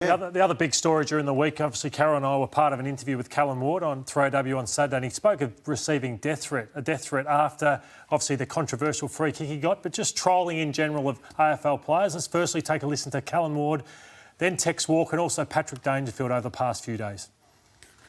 The other big story during the week, obviously, Carol and I were part of an interview with Callum Ward on Throw W on Saturday, and he spoke of receiving a death threat after, obviously, the controversial free kick he got, but just trolling in general of AFL players. Let's firstly take a listen to Callum Ward, then Tex Walker and also Patrick Dangerfield over the past few days.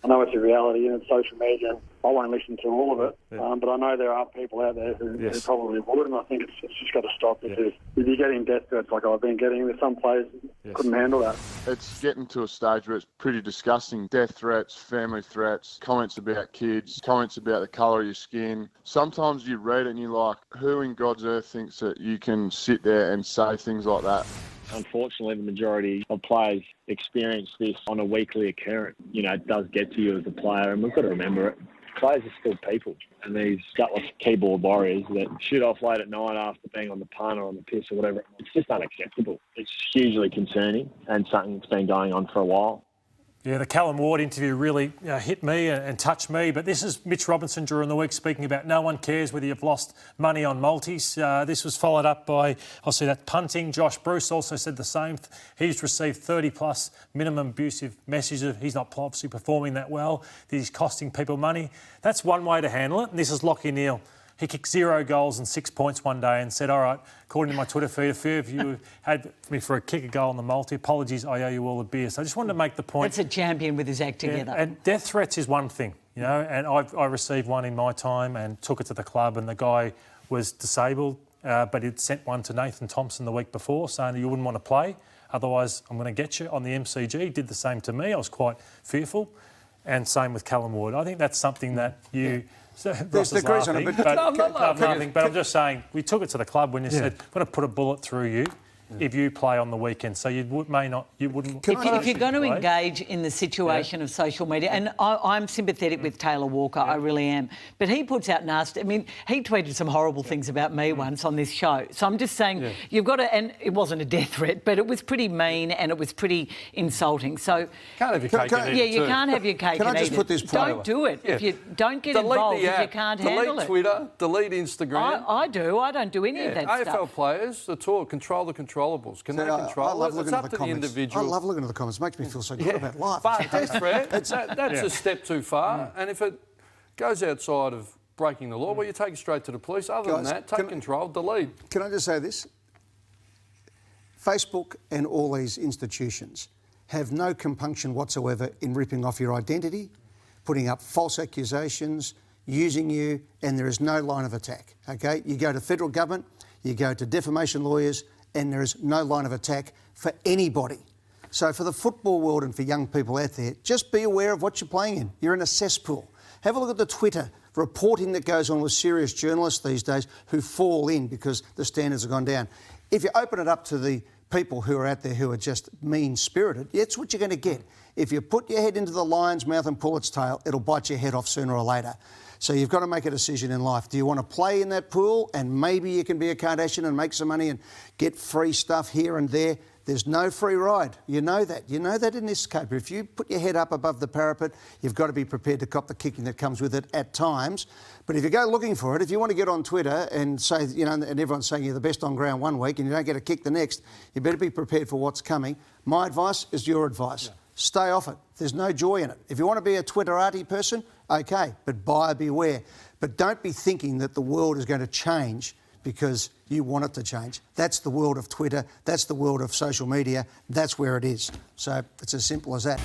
I know it's a reality and it's social media. I won't listen to all of it, but I know there are people out there who probably would, and I think it's just got to stop because if you're getting death threats like I've been getting, with some players couldn't handle that. It's getting to a stage where it's pretty disgusting. Death threats, family threats, comments about kids, comments about the colour of your skin. Sometimes you read it and you're like, who in God's earth thinks that you can sit there and say things like that? Unfortunately, the majority of players experience this on a weekly occurrence. You know, it does get to you as a player, and we've got to remember it. Players are still people, and these gutless keyboard warriors that shoot off late at night after being on the punt or on the piss or whatever, it's just unacceptable. It's hugely concerning and something that's been going on for a while. Yeah, the Callum Ward interview really hit me and touched me. But this is Mitch Robinson during the week speaking about no one cares whether you've lost money on multis. This was followed up by, obviously, that punting. Josh Bruce also said the same. He's received 30-plus minimum abusive messages. He's not obviously performing that well. He's costing people money. That's one way to handle it. And this is Lachie Neale. He kicked 0 goals and 6 points one day and said, all right, according to my Twitter feed, a few of you had me for a kick a goal on the multi. Apologies, I owe you all a beer. So I just wanted to make the point. That's a champion with his act together. And death threats is one thing, you know, and I received one in my time and took it to the club, and the guy was disabled, but he'd sent one to Nathan Thompson the week before saying that you wouldn't want to play, otherwise I'm going to get you on the MCG. He did the same to me. I was quite fearful. And same with Callum Ward. I think that's something that you... Yeah. So Ross is laughing, but I'm just saying, we took it to the club when you said, I'm going to put a bullet through you if you play on the weekend. So you wouldn't... If you're going to engage in the situation of social media, and I'm sympathetic with Taylor Walker, I really am, but he puts out nasty... I mean, he tweeted some horrible things about me once on this show. So I'm just saying, you've got to... And it wasn't a death threat, but it was pretty mean and it was pretty insulting. So... Can't have your cake and eat it. You can't have your cake and eat it. Can I just put this point? Don't do it. If you don't get involved if you can't handle it. Delete Twitter, delete Instagram. I do. I don't do any of that AFL stuff. AFL players, control the controllables. Can they control it? It's up to the individual. I love looking at the comments. It makes me feel so good about life. But death threat, that's a step too far. And if it goes outside of breaking the law, well, you take it straight to the police. Other than that, take control, delete. Can I just say this? Facebook and all these institutions have no compunction whatsoever in ripping off your identity, putting up false accusations, using you, and there is no line of attack, OK? You go to federal government, you go to defamation lawyers, and there is no line of attack for anybody. So for the football world and for young people out there, just be aware of what you're playing in. You're in a cesspool. Have a look at the Twitter reporting that goes on with serious journalists these days who fall in because the standards have gone down. If you open it up to the people who are out there who are just mean-spirited, that's what you're going to get. If you put your head into the lion's mouth and pull its tail, it'll bite your head off sooner or later. So you've got to make a decision in life. Do you want to play in that pool and maybe you can be a Kardashian and make some money and get free stuff here and there? There's no free ride. You know that. You know that in this caper. If you put your head up above the parapet, you've got to be prepared to cop the kicking that comes with it at times. But if you go looking for it, if you want to get on Twitter and say, you know, and everyone's saying you're the best on ground one week and you don't get a kick the next, you better be prepared for what's coming. My advice is your advice. Yeah. Stay off it. There's no joy in it. If you want to be a Twitterati person, OK, but buyer beware. But don't be thinking that the world is going to change because you want it to change. That's the world of Twitter. That's the world of social media. That's where it is. So it's as simple as that.